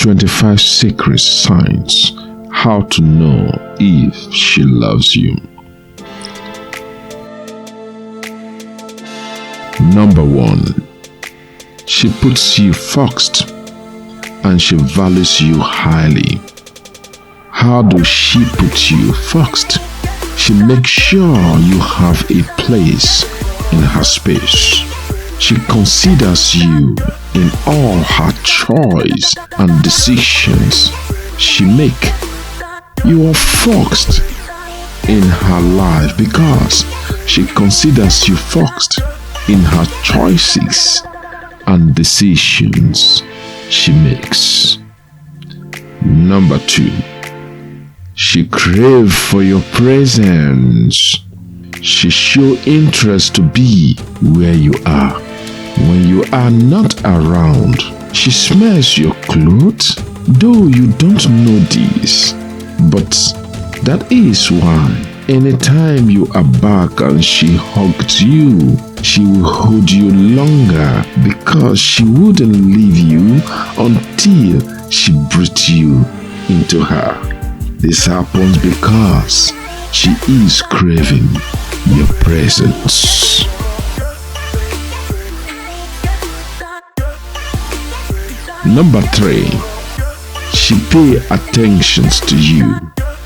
25 secret signs how to know if she loves you. Number 1. She puts you first and she values you highly. How does she put you first? She makes sure you have a place in her space. She considers you in all her choice and decisions she makes. You are first in her life because she considers you first in her choices and decisions she makes. Number 2. She craves for your presence. She shows interest to be where you are. When you are not around, she smells your clothes, though you don't know this. But that is why anytime you are back and she hugs you, she will hold you longer because she wouldn't leave you until she breathes you into her. This happens because she is craving your presence. Number 3. She pays attention to you.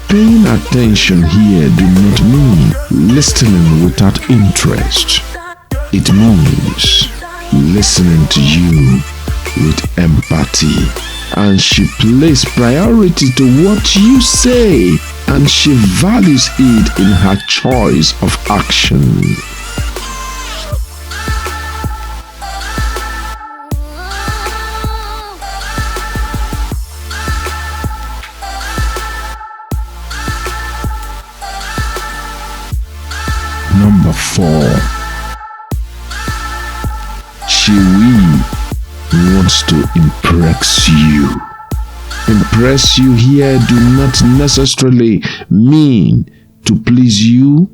Paying attention here do not mean listening without interest. It means listening to you with empathy. And she places priority to what you say, and she values it in her choice of action. Number 4. She wants to impress you. Impress you here do not necessarily mean to please you,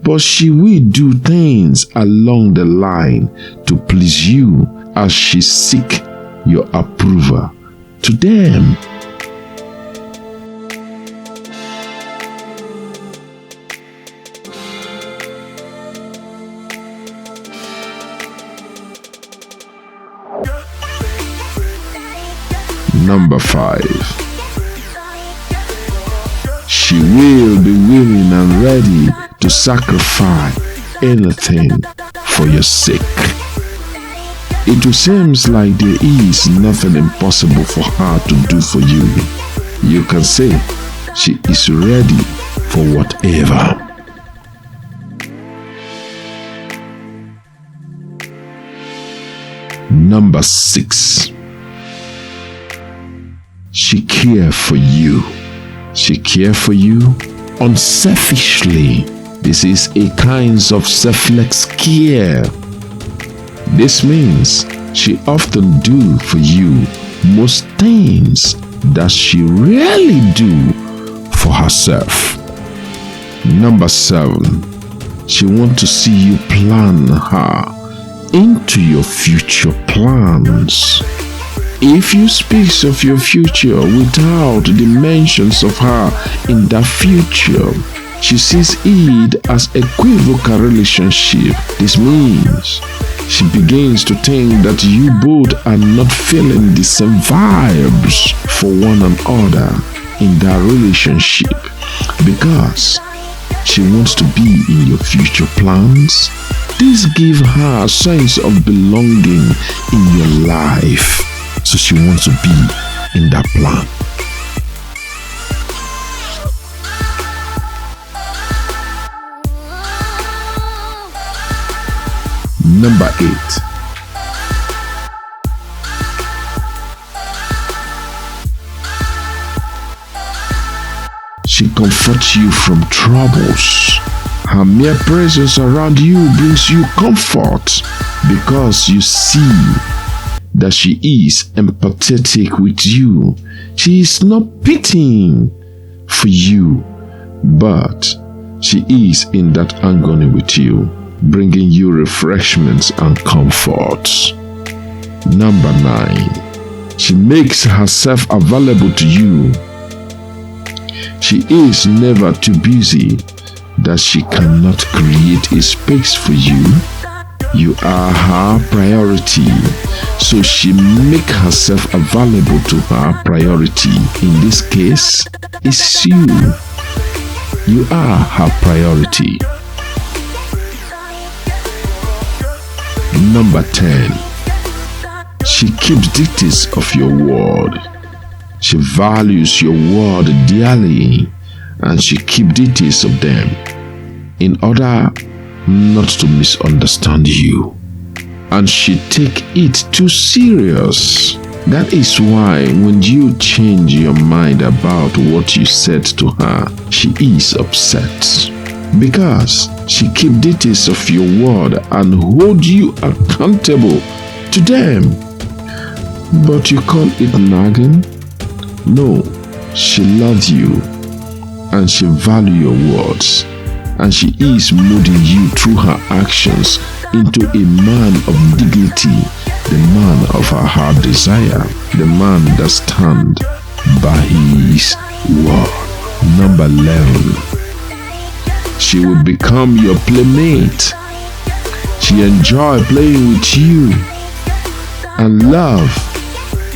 but she will do things along the line to please you as she seeks your approval to them. Number 5. She will be willing and ready to sacrifice anything for your sake. It seems like there is nothing impossible for her to do for you. You can say she is ready for whatever. Number 6. She cares for you. She cares for you unselfishly. This is a kind of selfless care. This means she often do for you most things that she rarely do for herself. Number 7. She wants to see you plan her into your future plans. If you speak of your future without the mentions of her in that future, she sees it as a equivocal relationship. This means she begins to think that you both are not feeling the same vibes for one another in that relationship because she wants to be in your future plans. This gives her a sense of belonging in your life. So she wants to be in that plan. Number 8. She comforts you from troubles. Her mere presence around you brings you comfort because you see that she is empathetic with you. She is not pitying for you, but she is in that agony with you, bringing you refreshments and comforts. Number 9. She makes herself available to you. She is never too busy that she cannot create a space for you. You are her priority, so she makes herself available to her priority. In this case, it's you. You are her priority. Number 10. She keeps details of your word. She values your word dearly, and she keeps details of them in order not to misunderstand you. And she take it too serious. That is why when you change your mind about what you said to her, she is upset. Because she keep details of your word and hold you accountable to them. But you call it nagging? No, she loves you and she values your words, and she is molding you through her actions into a man of dignity, the man of her heart desire, the man that stands by his word. Number 11. She will become your playmate. She enjoys playing with you and love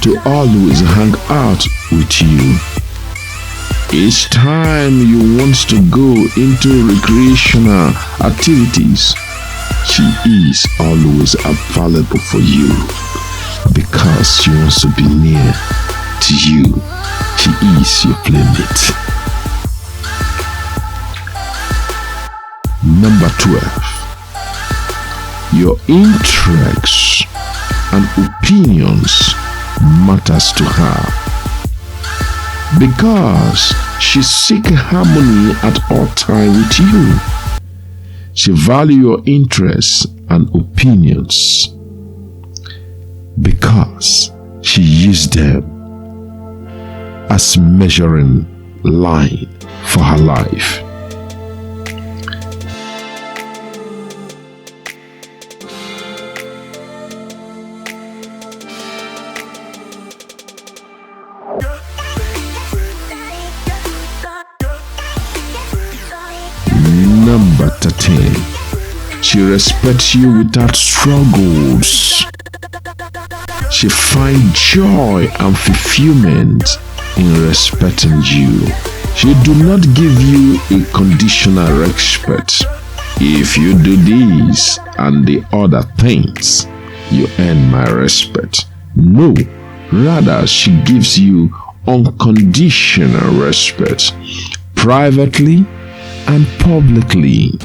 to always hang out with you. Each time you want to go into recreational activities, she is always available for you because she wants to be near to you. She is your playmate. Number 12. Your interests and opinions matters to her because she seeks harmony at all times with you. She values your interests and opinions because she uses them as measuring line for her life. Number 13. She respects you without struggles. She finds joy and fulfillment in respecting you. She do not give you a conditional respect. If you do this and the other things, you earn my respect. No, rather she gives you unconditional respect. Privately and publicly,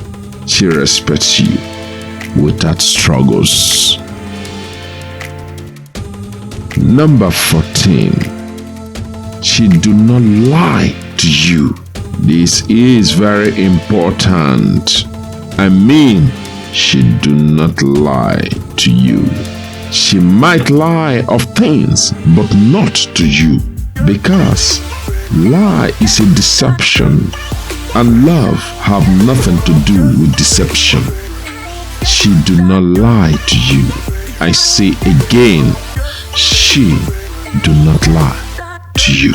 she respects you without struggles. Number 14. She do not lie to you. This is very important. I mean, she do not lie to you. She might lie of things, but not to you, because lie is a deception, and love have nothing to do with deception. She do not lie to you. I say again, she do not lie to you.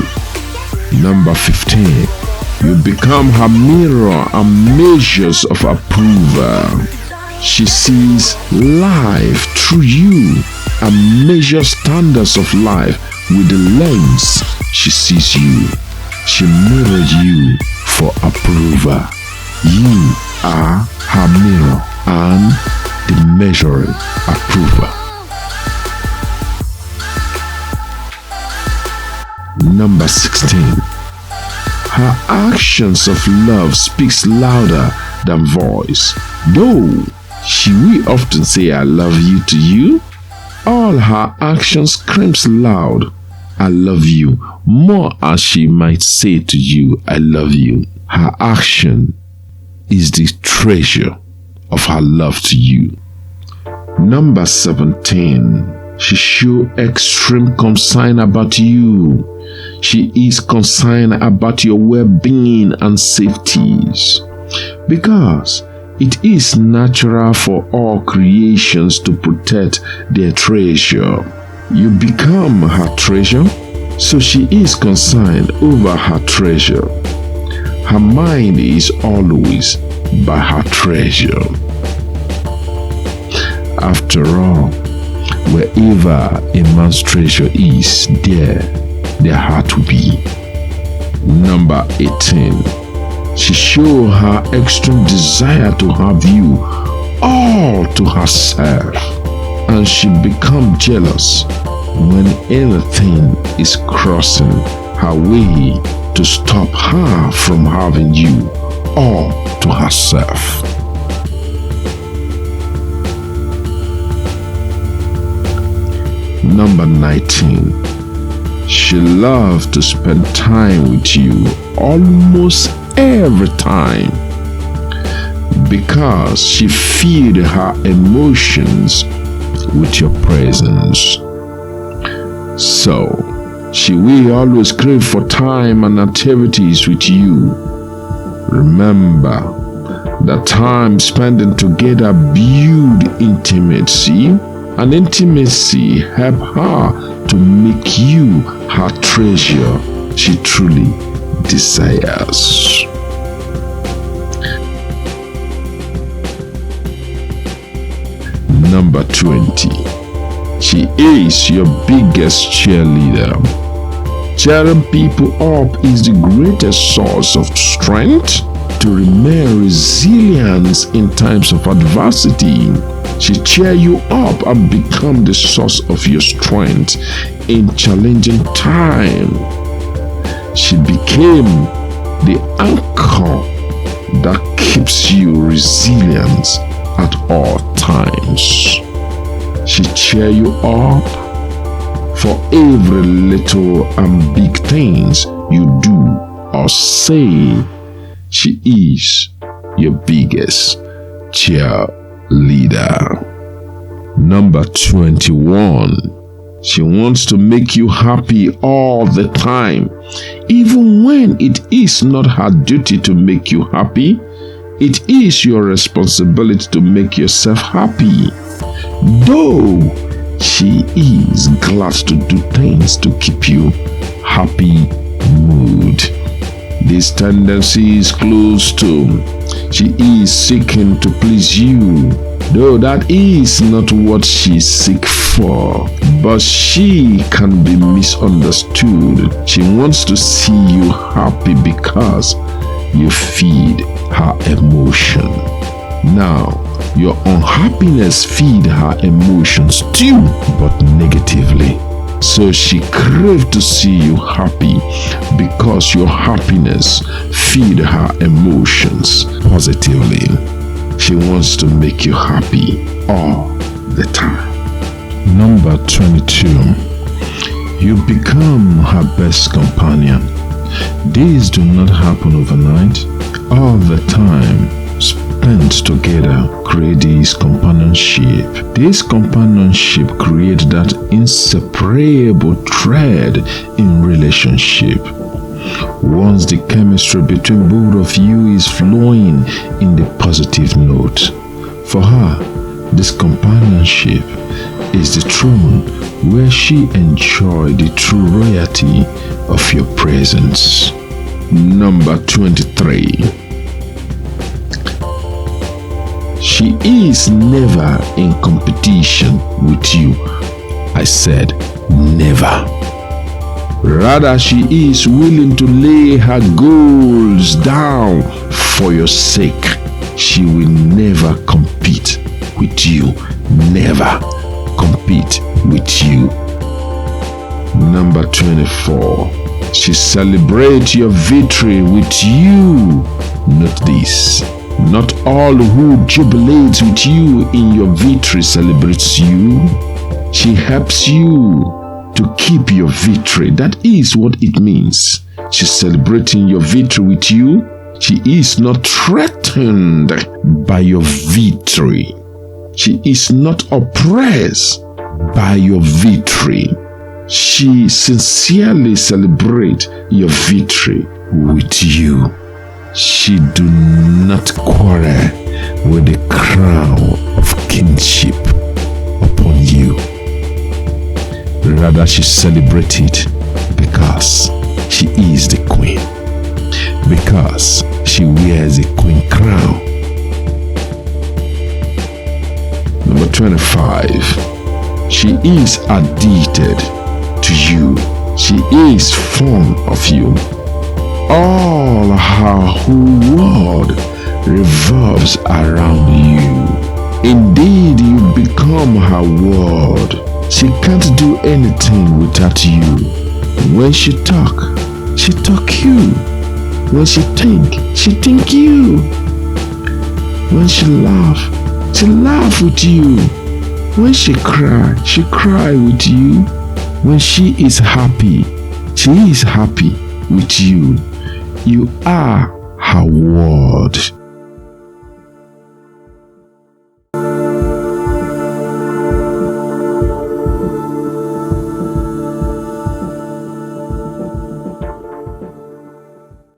Number 15. You become her mirror and measures of approval. She sees life through you and measures standards of life with the lens she sees you. She mirrors you for approval. You are her mirror and the measuring approval. Number 16. Her actions of love speaks louder than voice. Though she will often say I love you to you, all her actions screams loud I love you more as she might say to you I love you. Her action is the treasure of her love to you. Number 17. She shows extreme concern about you. She is concerned about your well-being and safeties, because it is natural for all creations to protect their treasure. You become her treasure, so she is concerned over her treasure. Her mind is always by her treasure. After all, wherever a man's treasure is, there their heart will be. Number 18. She shows her extreme desire to have you all to herself, and she becomes jealous when anything is crossing her way to stop her from having you all to herself. Number 19. She loves to spend time with you almost every time because she feeds her emotions with your presence. So, she will always crave for time and activities with you. Remember that time spending together build intimacy, and intimacy help her to make you her treasure she truly desires. Number 20. She is your biggest cheerleader. Cheering people up is the greatest source of strength to remain resilient in times of adversity. She cheers you up and becomes the source of your strength in challenging time. She became the anchor that keeps you resilient at all times. She cheers you up for every little and big things you do or say. She is your biggest cheerleader. Number 21. She wants to make you happy all the time. Even when it is not her duty to make you happy, it is your responsibility to make yourself happy. Though she is glad to do things to keep you happy mood. This tendency is close to she is seeking to please you, though that is not what she seeks for, but she can be misunderstood. She wants to see you happy because you feed her emotion. Now, your unhappiness feed her emotions too, but negatively. So she craves to see you happy because your happiness feed her emotions positively. She wants to make you happy all the time. Number 22. You become her best companion. These do not happen overnight. All the time spent together create this companionship. This companionship creates that inseparable thread in relationship. Once the chemistry between both of you is flowing in the positive note, for her, this companionship is the throne where she enjoys the true royalty of your presence. Number 23. She is never in competition with you. I said never. Rather, she is willing to lay her goals down for your sake. She will never compete with you. Never compete with you. Number 24. She celebrates your victory with you. Note this. Not all who jubilate with you in your victory celebrates you. She helps you to keep your victory. That is what it means. She's celebrating your victory with you. She is not threatened by your victory. She is not oppressed by your victory. She sincerely celebrates your victory with you. She do not quarrel with the crown of kingship upon you. Rather, she celebrates it because she is the queen. Because she wears a queen crown. Number 25. She is addicted to you. She is fond of you. All her whole world revolves around you. Indeed, you become her world. She can't do anything without you. When she talk you. When she think you. When she laugh with you. When she cry with you. When she is happy with you. You are her world.